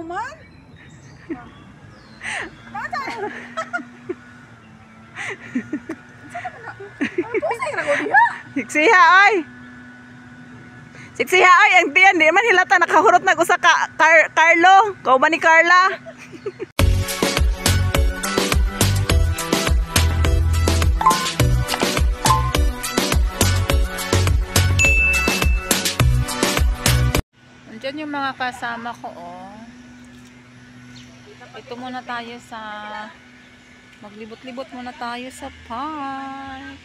human? Siksiha ay. Siksiha ay ang tiyan di man hilata nakahurot na usa ka Carlo. Kau ba ni Carla? Andiyan yung mga kasama ko oh. Ito muna tayo sa maglibot-libot muna tayo sa park.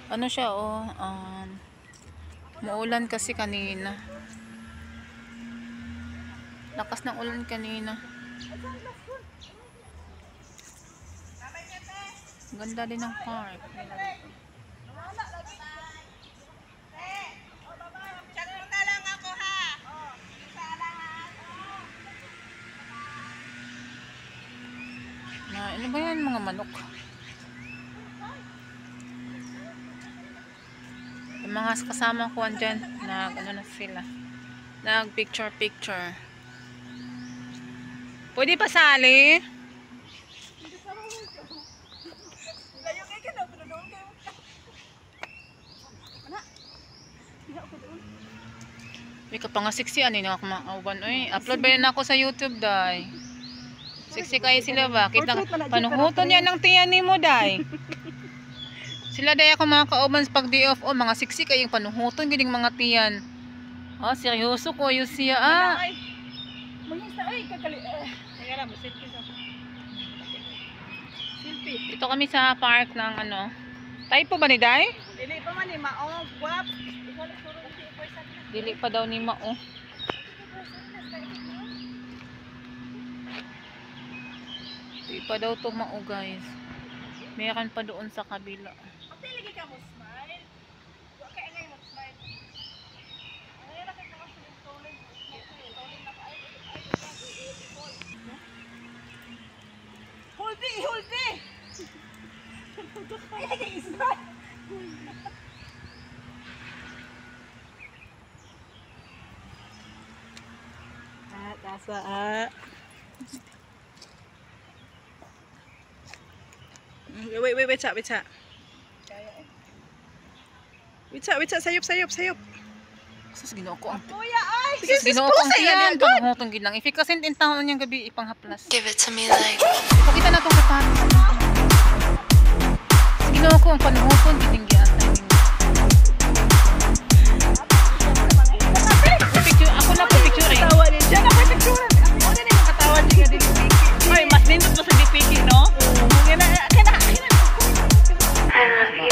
Ano siya oh, maulan kasi kanina. Lakas ng ulan kanina. Ganda din ng park. Ano ba yan mga manok? Yung mga kasama ko andyan, ano na sila. Nag picture. Pwede pa sali? May ka pa nga 60 ano yung kumakawan. Upload ba yun ako sa YouTube, day? 60 kayo sila ba? Kita panuhuton yan ng tiyan ni mo, day. Sila day ako mga kauban pag day off. Mga 60 kayong panuhuton gining mga tiyan. Seryoso ko yung siya Ito kami sa park ng ano. Typo ba ni day? Dili pa man ni mao, guwap. Dili pa daw ni mao. Di pa daw to mao guys. Meron pa doon sa kabila. Lagi ka mo smile. Wa kay ngay mo smile. Ay ra kay ka sulit. Hold. Ay lagi smile. Kasa Wait, sa. Wait, sayop. Sus, ginoo ko ang Kuya ay. Sus, ginoo ko ang tiyan. Panghutong ginang. Ifikasin din taon niyang gabi ipanghaplas. Give it to me like. Pakita na itong kapahan. Ginoo ko ang panghutong gitinggian. Ako na po picture eh. Tawa din siya na picture. Ako din yung katawan niya din. Ay, mas nindot pa sa DPK, no? Kina. I love you.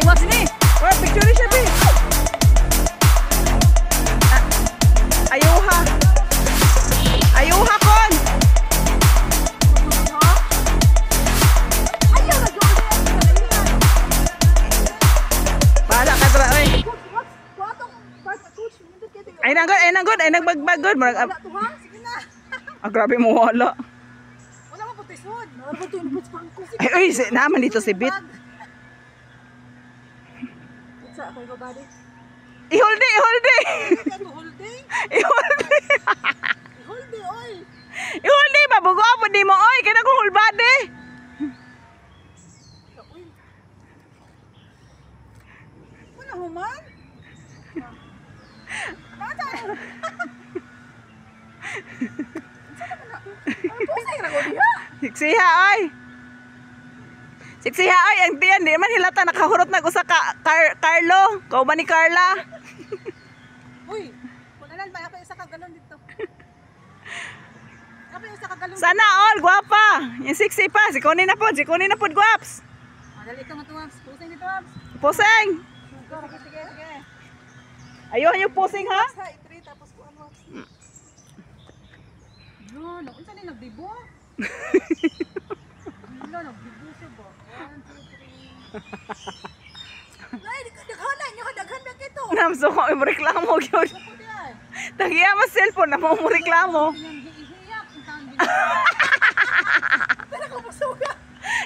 Mas ni. Wala, picture siya, be. Ayuha, kon. Bahala ka dra, oy. Ay nanggod, nagbagbagod. Sige na. Grabe mo wala. Wala mo putisod. Wala mo tunibot pangko. Ay, naman dito si Bit. Sa ako yung body. Ihuldi. Hold oy. Ihuldi, mabugo mo di mo, oy. Kaya ko hulbade. Wala human? Mata. Siksiha, oy. Ang tiyan di man hilata nakahurot na usa ka Carlo. Kau ba ni Carla? Uy, kunanan ba ako isa ka galon dito? Ako isa ka galon. Sana all, guwapa. Yung 60 pa. Sikunin na po, guwaps. Dali ka matuwang. Pusing dito, Abs. Pusing. Sige. Ayun yung pusing, ha? Sa 3 tapos ko ano. Yo, naunsa ni nagdibo? Nagdibo siya ba? 1, 2, 3. Ay, daghan nyo ka, daghan na kito. Namso ko, reklamo yun. Tagiya mo cellphone na mo reklamo.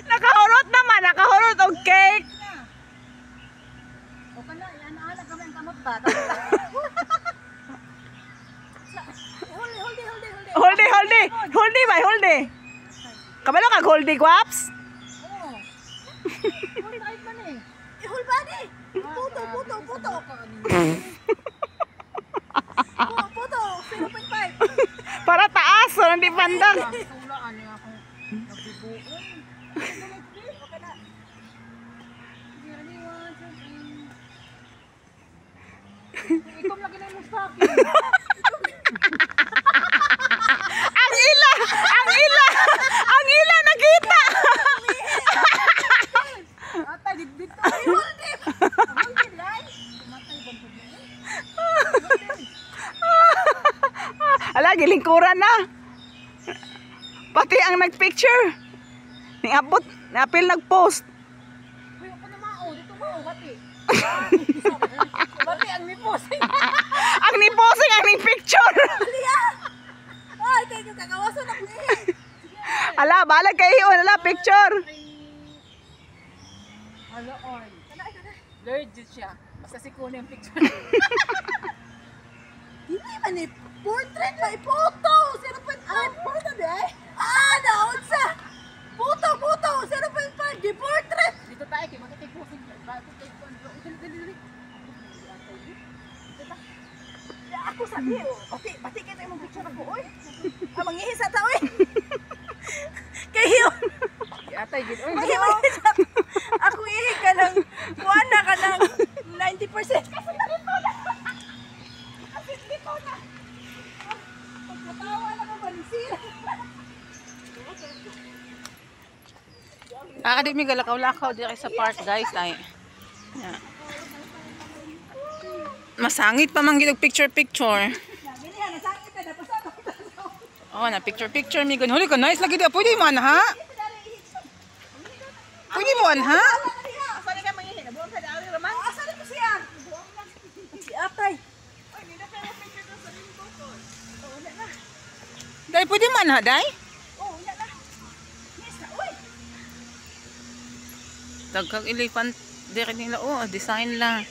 Nakahurot naman, nakahurot og cake. O kana, yan ala kami ang kamot ba? Hold. Holdi ba, holdi. Kabalo ka holdi, Guaps? Oh. Hold tight man eh. Hold ba ni? Puto. Puto, 0.5. Para taas, so hindi bandang. Sulaan niya ako. Nagbibuon. Okay na. Ikaw lagi na yung sa akin. Ang ila nakita. Atay, dito. Hold it. Hold it, guys. Tumatay ba po niya? Ala, gilingkuran na. Pati ang nagpicture. Niabot, napil nagpost. Uy, ako na mao. Dito mao, bati. Bati ang niposing. Ang niposing ang ni picture. Liya. Ay, kayo kakawasan ako eh. Ala, balag kayo, ala picture. Hala, oy. Kana. Legit siya. Basta si Kuno yung picture. Hindi man eh. Portrait ba? Photo. 0.5. Photo di eh. Naon sa. Photo. 0.5. Di portrait. Dito tayo, kaya magkakipusing. Bago tayo po. Dali. Ako sabi oh. Bati kayo tayo mong picture ako oy. Mangihis sa tao eh. Kayo. Atay, gid. Uy, Mangihis sa ako eh ka ng kuha na ka ng 90%. Kasi nalito na. Pagkatawa na ka balisira. Akademi galakaw-lakaw dito sa park, guys. Ay. Yeah. Masangit pa man gid picture. Bilihan na sakit ka na pasado. Oh, na picture mi gun. Huli ka nice lagi di. Pwede mo ha? Pwede mo ha? Saan ka mangihin? Nabuang ka dali raman? Saan ko siya? Si Atay. Oy, nila pero picture ko sa limbo ko. Wala na. Dai pwede man ha, dai? Wala na. Yes na, uy. Dagkag elephant dire nila. Oh, design lang.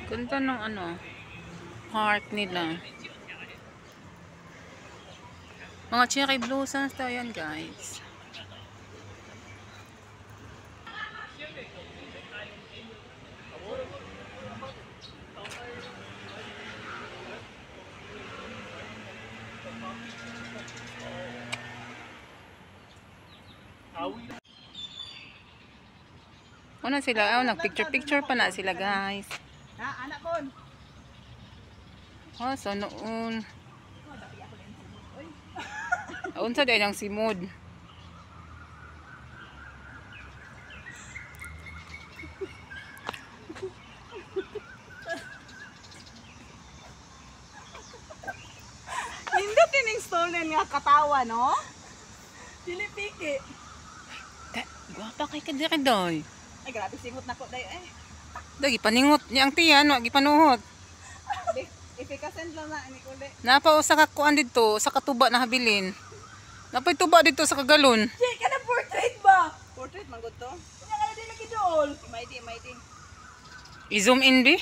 Ganda ng park nila. Mga cherry blossoms daw yan, guys. Ano sila? Nag-picture pa na sila, guys. Anak kon. Oh, so noon. Unsa day ang simod? Hindi tining stolen nga katawa, no? Dili piki. Gwapa kay ka dire doy. Ay, grabe singot na ko dayo eh. Dagi paningot niya ang tiyan, wa gipanuhot. Ipikasend lang na ni Kule. Napa usa ka kuan didto sa katuba na habilin. Napay tuba dito sa kagalon. Di ka na portrait ba? Portrait man gud to. Kanya ka na din lagi dool. May di. I-zoom in di.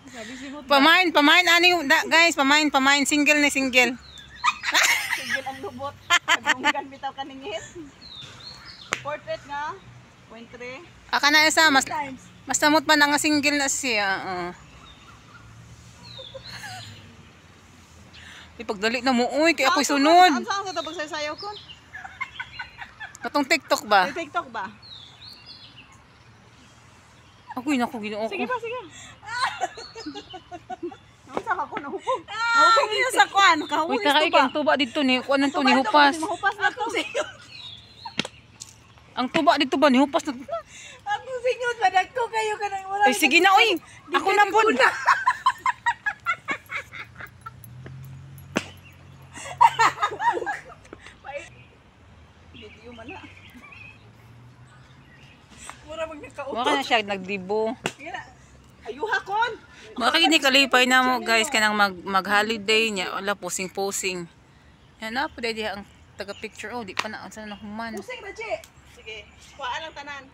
Grabe singot. Pamain ani guys, pamain single na single. Sigil ang lubot. Pagdunggan bitaw kaningit. Portrait nga. 0.3. Aka na isa mas Times. samot pa na nga single na siya. Ipagdali na mo uy kay ako'y sunod. Ang saan ko ito pagsasayaw ko? Katong TikTok ba? Sa TikTok ba? Ako'y naku ginoo ko. Sige ba, sige. Ang saan ako nahupog? Nahupog yun sa kwan. Uy, Kahulis karay to ba? kang tuba dito ni kuan to ni hupas. Mahupas na to. Ang tuba dito ba ni hupas na. Ako singot ba ko kayo ka nang wala. Ay sige na uy. Ako na pod. Video man na. Mura mag nakautot. Wala na siya nagdibo. Sige na. Ayuha kon. Baka kini kalipay na mo guys kanang mag holiday niya wala posing. Yan na po diha ang taga picture. Oh, di pa na sa nahuman. Pusing na, Che. Sige, kuha lang tanan.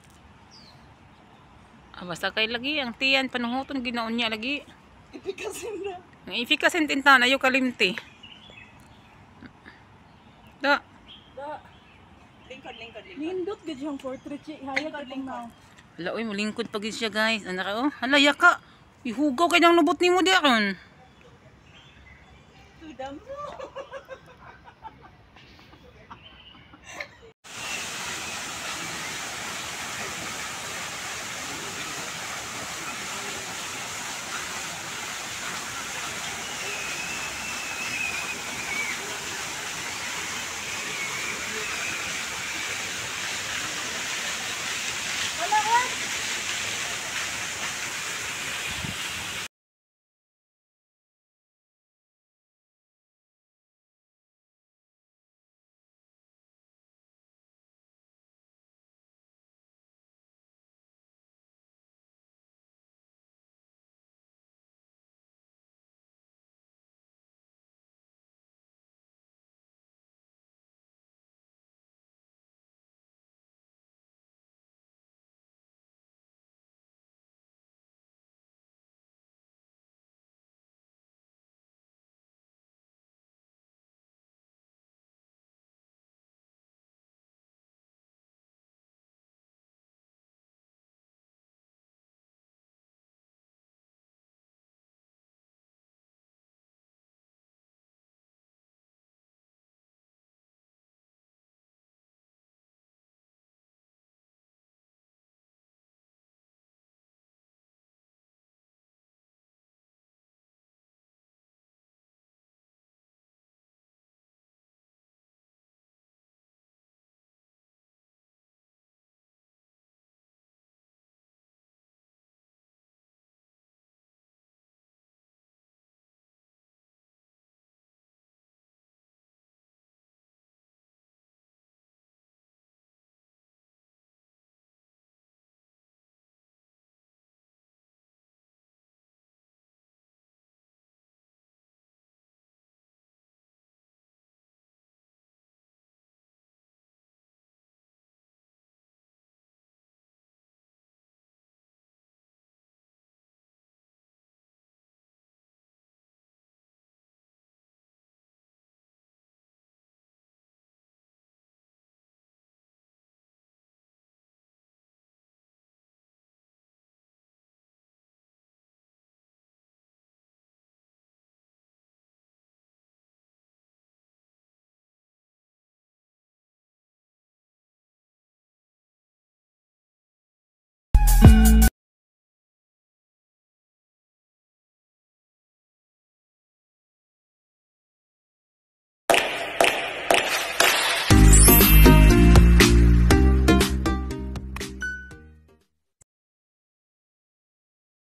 Ah, basta kay lagi ang tiyan panuhuton ginaon niya lagi. Ipikasin na. Ang ifikasin tinta na yung kalimti. Da. Lingkod. Nindot gid yung portrait, Che. Hayag ka lang na. Hala, oy, mulingkod pag siya guys. Anak oh, hala yaka. Ihugaw kay nang lubot nimo di aron. Tudam mo.